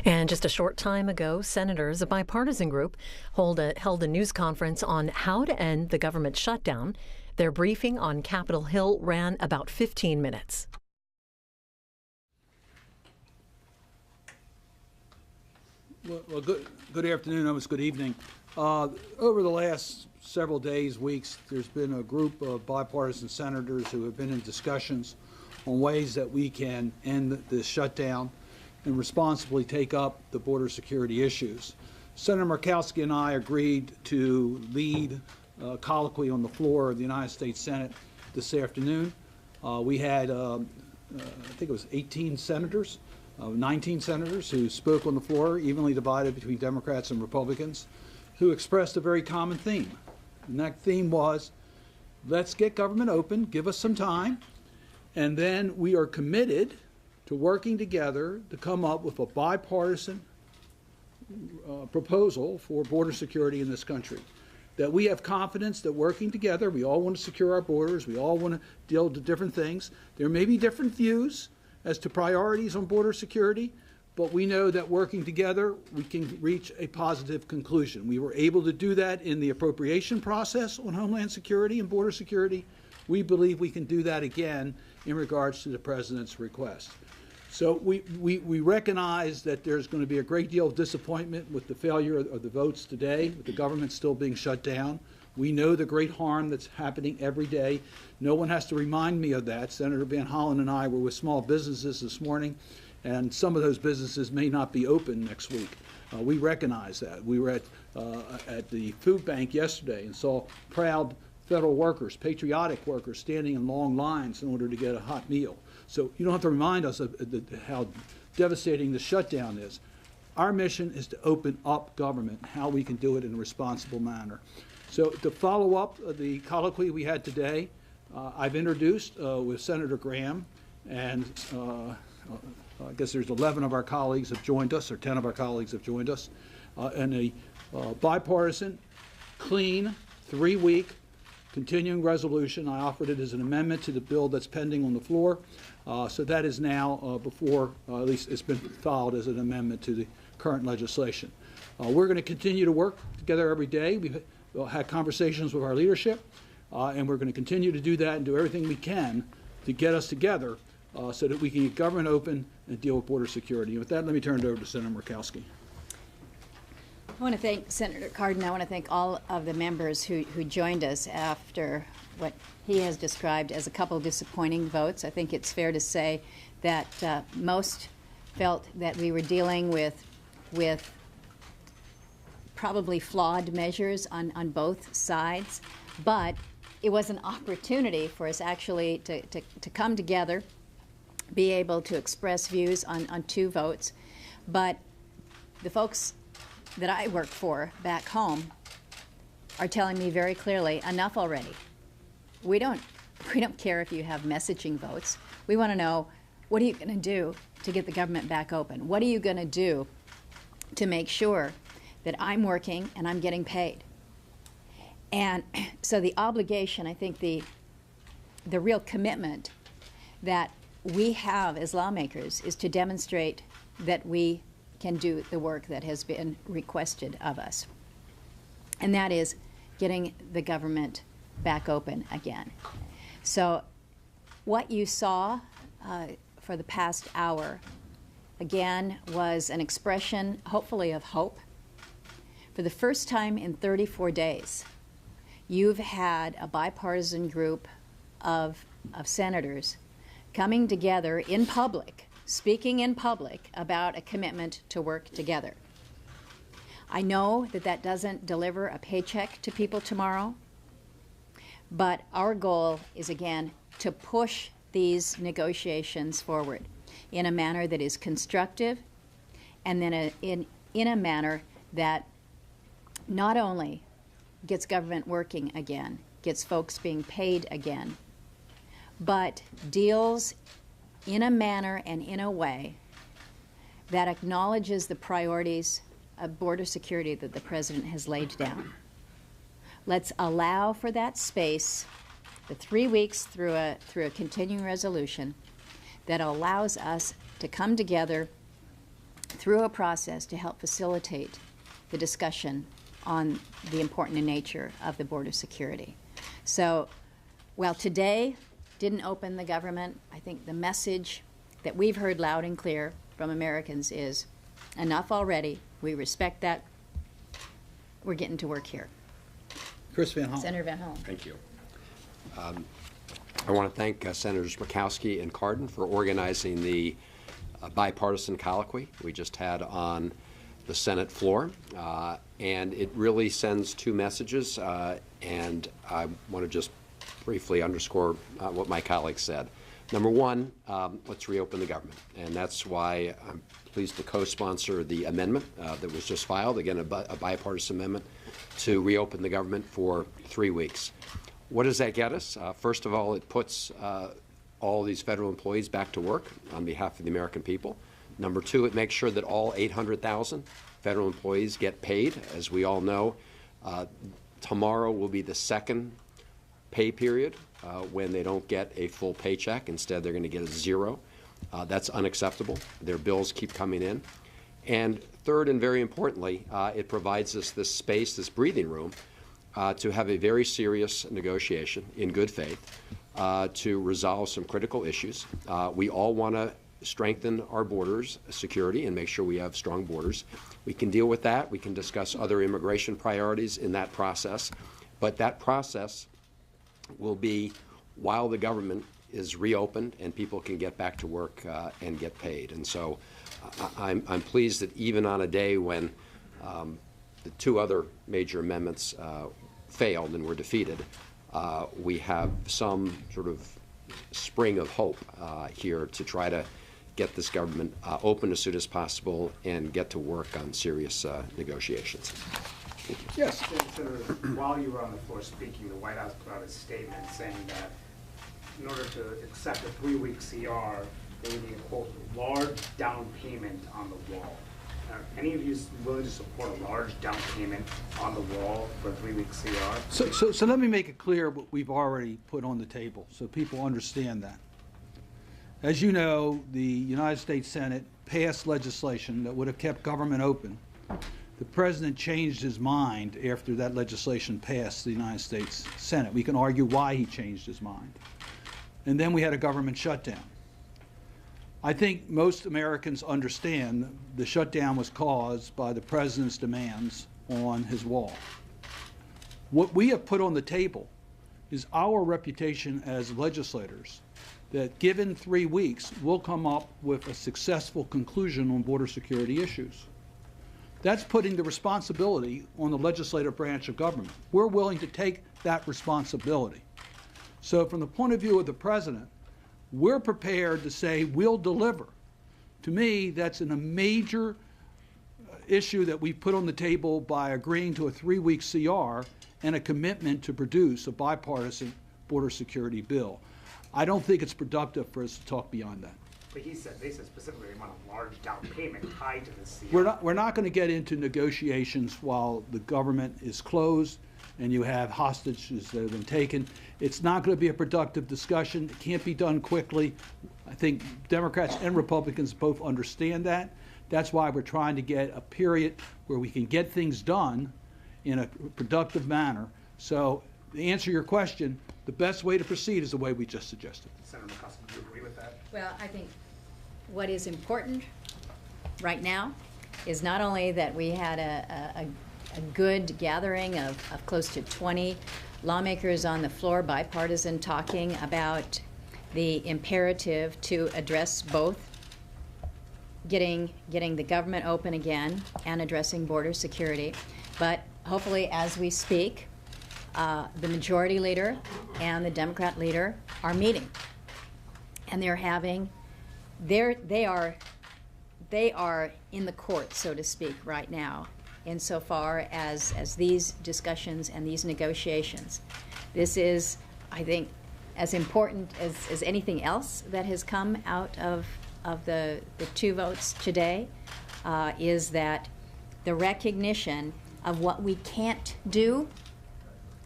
And just a short time ago, senators, a bipartisan group, held a news conference on how to end the government shutdown. Their briefing on Capitol Hill ran about 15 minutes. Well, good afternoon, almost good evening. Over the last several days, weeks, there's been a group of bipartisan senators who have been in discussions on ways that we can end this shutdown and responsibly take up the border security issues. Senator Murkowski and I agreed to lead colloquy on the floor of the United States Senate this afternoon. We had, I think it was 18 senators, 19 senators who spoke on the floor, evenly divided between Democrats and Republicans, who expressed a very common theme. And that theme was, let's get government open, give us some time, and then we are committed to working together to come up with a bipartisan proposal for border security in this country. That we have confidence that working together, we all want to secure our borders, we all want to deal with different things. There may be different views as to priorities on border security, but we know that working together, we can reach a positive conclusion. We were able to do that in the appropriation process on Homeland Security and border security. We believe we can do that again in regards to the President's request. So we recognize that there's going to be a great deal of disappointment with the failure of the votes today, with the government still being shut down. We know the great harm that's happening every day. No one has to remind me of that. Senator Van Hollen and I were with small businesses this morning, and some of those businesses may not be open next week. We recognize that. We were at the food bank yesterday and saw proud federal workers, patriotic workers, standing in long lines in order to get a hot meal. So you don't have to remind us of how devastating the shutdown is. Our mission is to open up government, how we can do it in a responsible manner. So to follow up the colloquy we had today, I've introduced with Senator Graham, and I guess there's 11 of our colleagues have joined us, or 10 of our colleagues have joined us, in a bipartisan, clean, 3-week continuing resolution. I offered it as an amendment to the bill that's pending on the floor. So that is now before, at least it's been filed as an amendment to the current legislation. We're going to continue to work together every day. We've had conversations with our leadership, and we're going to continue to do that and do everything we can to get us together so that we can get government open and deal with border security. And with that, let me turn it over to Senator Murkowski. I want to thank Senator Cardin. I want to thank all of the members who joined us after what he has described as a couple disappointing votes. I think it's fair to say that most felt that we were dealing with probably flawed measures on both sides, but it was an opportunity for us actually to come together, be able to express views on 2 votes. But the folks that I work for back home are telling me very clearly, enough already. We don't care if you have messaging votes. We want to know, what are you going to do to get the government back open? What are you going to do to make sure that I'm working and I'm getting paid? And so the obligation, I think the real commitment that we have as lawmakers is to demonstrate that we can do the work that has been requested of us. And that is getting the government back open again. So what you saw for the past hour, again, was an expression, hopefully, of hope. For the first time in 34 days, you've had a bipartisan group of senators coming together in public, speaking in public about a commitment to work together. I know that that doesn't deliver a paycheck to people tomorrow, but our goal is, again, to push these negotiations forward in a manner that is constructive, and then in a manner that not only gets government working again, gets folks being paid again, but deals in a manner and in a way that acknowledges the priorities of border security that the President has laid down. Let's allow for that space, the 3 weeks through a continuing resolution that allows us to come together through a process to help facilitate the discussion on the important nature of the border security. So while today didn't open the government, I think the message that we've heard loud and clear from Americans is enough already. We respect that. We're getting to work here. Chris Van Hollen. Senator Van Hollen. Thank you. I want to thank Senators Murkowski and Cardin for organizing the bipartisan colloquy we just had on the Senate floor. And it really sends two messages, and I want to just briefly underscore what my colleagues said. Number one, let's reopen the government, and that's why I'm pleased to co-sponsor the amendment that was just filed, again, a bipartisan amendment to reopen the government for 3 weeks. What does that get us? First of all, it puts all these federal employees back to work on behalf of the American people. Number two, it makes sure that all 800,000 federal employees get paid. As we all know, tomorrow will be the second pay period when they don't get a full paycheck. Instead, they're going to get a zero. That's unacceptable. Their bills keep coming in. And third, and very importantly, it provides us this space, this breathing room, to have a very serious negotiation in good faith to resolve some critical issues. We all want to strengthen our borders security and make sure we have strong borders. We can deal with that. We can discuss other immigration priorities in that process. But that process will be while the government is reopened and people can get back to work and get paid. And so I'm pleased that even on a day when the two other major amendments failed and were defeated, we have some sort of spring of hope here to try to get this government open as soon as possible and get to work on serious negotiations. Yes. Senator, while you were on the floor speaking, the White House put out a statement saying that in order to accept a 3-week CR, there would be a, quote, large down payment on the wall. Are any of you willing to support a large down payment on the wall for a 3-week CR? So let me make it clear what we've already put on the table so people understand that. As you know, the United States Senate passed legislation that would have kept government open. The President changed his mind after that legislation passed the United States Senate. We can argue why he changed his mind. And then we had a government shutdown. I think most Americans understand the shutdown was caused by the President's demands on his wall. What we have put on the table is our reputation as legislators that given 3 weeks, we'll come up with a successful conclusion on border security issues. That's putting the responsibility on the legislative branch of government. We're willing to take that responsibility. So from the point of view of the President, we're prepared to say we'll deliver. To me, that's a major issue that we put on the table by agreeing to a 3-week CR and a commitment to produce a bipartisan border security bill. I don't think it's productive for us to talk beyond that. But they said specifically they want a large down payment tied to the CR. We're not going to get into negotiations while the government is closed and you have hostages that have been taken. It's not going to be a productive discussion. It can't be done quickly. I think Democrats and Republicans both understand that. That's why we're trying to get a period where we can get things done in a productive manner. So to answer your question, the best way to proceed is the way we just suggested. Senator McCusker, do you agree with that? Well, I think what is important right now is not only that we had a good gathering of close to 20 lawmakers on the floor, bipartisan, talking about the imperative to address both getting the government open again and addressing border security. But hopefully, as we speak, the majority leader and the Democrat leader are meeting, and they're having they are in the court, so to speak, right now, insofar as these discussions and these negotiations. This is, I think, as important as anything else that has come out of the two votes today, is that the recognition of what we can't do.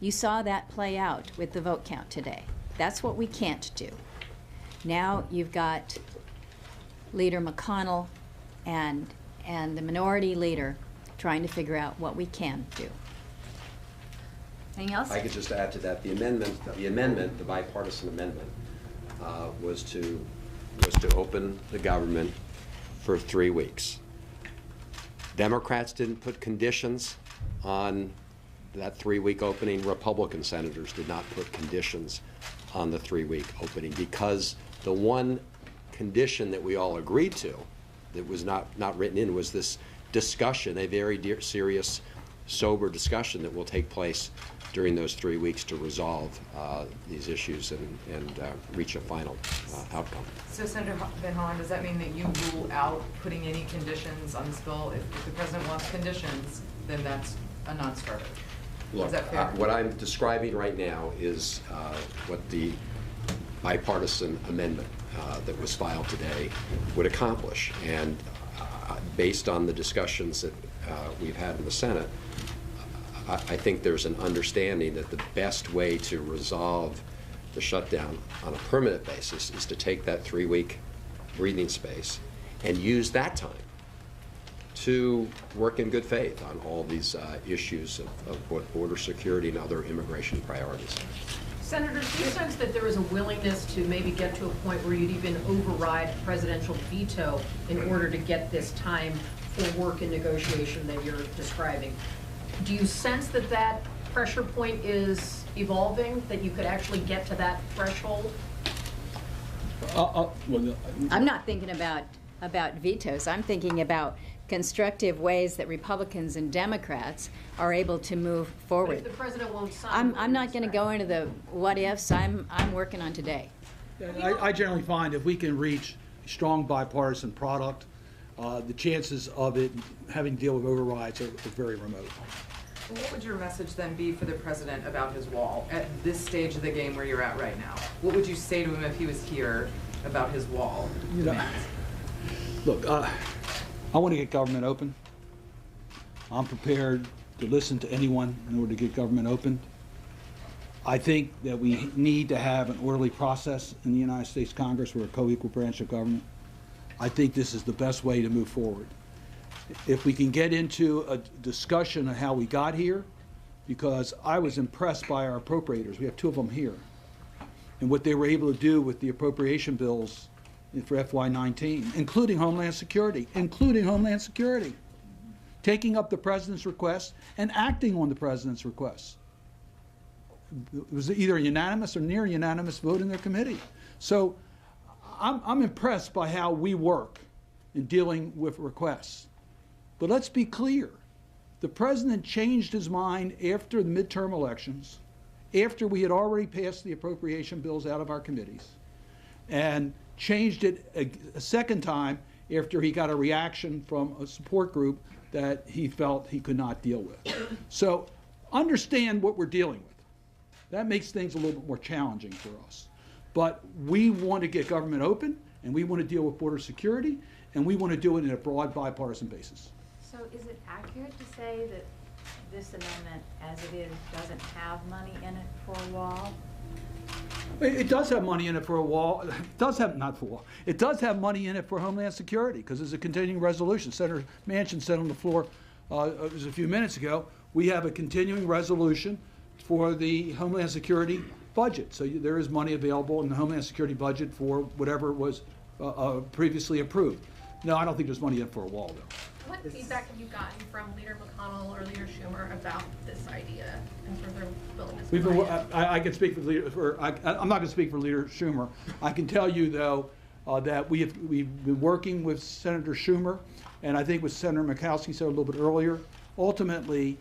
You saw that play out with the vote count today. That's what we can't do. Now you've got Leader McConnell and and the minority leader trying to figure out what we can do. Anything else? I could just add to that, the bipartisan amendment, was to open the government for 3 weeks. Democrats didn't put conditions on that 3-week opening. Republican senators did not put conditions on the 3-week opening, because the one condition that we all agreed to that was not written in was this discussion, a very serious, sober discussion that will take place during those 3 weeks to resolve these issues and reach a final outcome. So, Senator Van Hollen, does that mean that you rule out putting any conditions on this bill? If the president wants conditions, then that's a non-starter. Look, is that fair? What I'm describing right now is what the bipartisan amendment that was filed today would accomplish. And based on the discussions that we've had in the Senate, I think there's an understanding that the best way to resolve the shutdown on a permanent basis is to take that 3-week breathing space and use that time to work in good faith on all these issues of both border security and other immigration priorities. Senator, do you sense that there is a willingness to maybe get to a point where you'd even override presidential veto in order to get this time for work and negotiation that you're describing? Do you sense that that pressure point is evolving, that you could actually get to that threshold? I'm not thinking about vetoes. I'm thinking about constructive ways that Republicans and Democrats are able to move But forward. if the president won't sign, I'm not going to go into the what ifs. I'm working on today. I generally find if we can reach a strong bipartisan product, the chances of it having to deal with overrides are very remote. What would your message then be for the president about his wall at this stage of the game where you're at right now? What would you say to him if he was here about his wall? You know, look, I want to get government open. I'm prepared to listen to anyone in order to get government open. I think that we need to have an orderly process in the United States Congress. We're a co-equal branch of government. I think this is the best way to move forward. If we can get into a discussion of how we got here, because I was impressed by our appropriators. We have 2 of them here. And what they were able to do with the appropriation bills for FY19, including Homeland Security, taking up the president's request and acting on the president's request. It was either a unanimous or near unanimous vote in their committee. So I'm impressed by how we work in dealing with requests. But let's be clear. The president changed his mind after the midterm elections, after we had already passed the appropriation bills out of our committees, and changed it a second time after he got a reaction from a support group that he felt he could not deal with. So understand what we're dealing with. That makes things a little bit more challenging for us. But we want to get government open, and we want to deal with border security, and we want to do it in a broad bipartisan basis. So is it accurate to say that this amendment, as it is, doesn't have money in it for a wall? It does have money in it for a wall. It does have, not for a wall. It does have money in it for Homeland Security, because there's a continuing resolution. Senator Manchin said on the floor, it was a few minutes ago, we have a continuing resolution for the Homeland Security budget. So there is money available in the Homeland Security budget for whatever was previously approved. No, I don't think there's money in it for a wall, though. What feedback have you gotten from Leader McConnell or Leader Schumer about this idea and sort of their willingness to buy it? I can speak for Leader. I'm not going to speak for Leader Schumer. I can tell you though that we've been working with Senator Schumer, and I think what Senator Murkowski said a little bit earlier. Ultimately,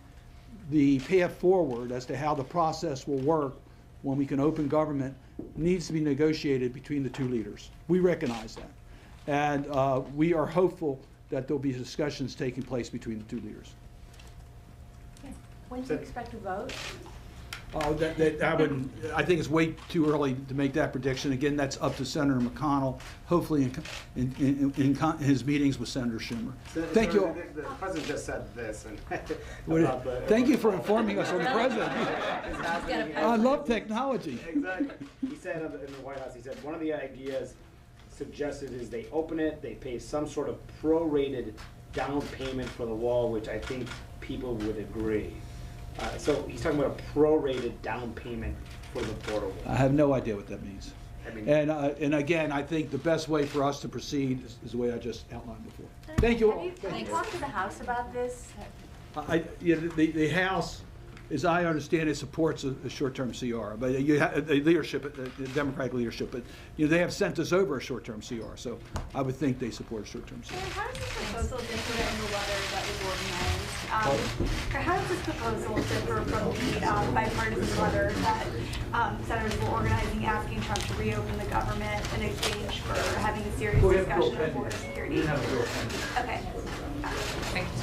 the path forward as to how the process will work when we can open government needs to be negotiated between the 2 leaders. We recognize that, and we are hopeful that there'll be discussions taking place between the 2 leaders. Okay. When do you expect to vote? I think it's way too early to make that prediction. Again, that's up to Senator McConnell, hopefully in his meetings with Senator Schumer. Thank you. The president just said this. And thank you for informing us on the president. I love technology. Exactly. He said in the White House, he said one of the ideas suggested is they open it, they pay some sort of prorated down payment for the wall, which I think people would agree. So he's talking about a prorated down payment for the border wall. I have no idea what that means. I mean, And again, I think the best way for us to proceed is the way I just outlined before. Thank you all. Have you talked to the House about this? The House, as I understand it, supports a short-term CR, but you have the leadership, the Democratic leadership, but they have sent us over a short-term CR, so I would think they support a shorterm CR. And how does this proposal differ in the letter that was organized? How does this proposal differ from the bipartisan letter that senators were organizing, asking Trump to reopen the government in exchange for having a serious discussion of border security? Okay. Thanks.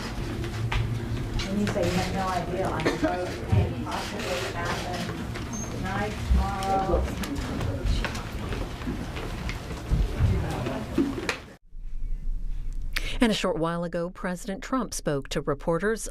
And you say you have no idea on the vote, and possibly happen tonight, tomorrow. And a short while ago, President Trump spoke to reporters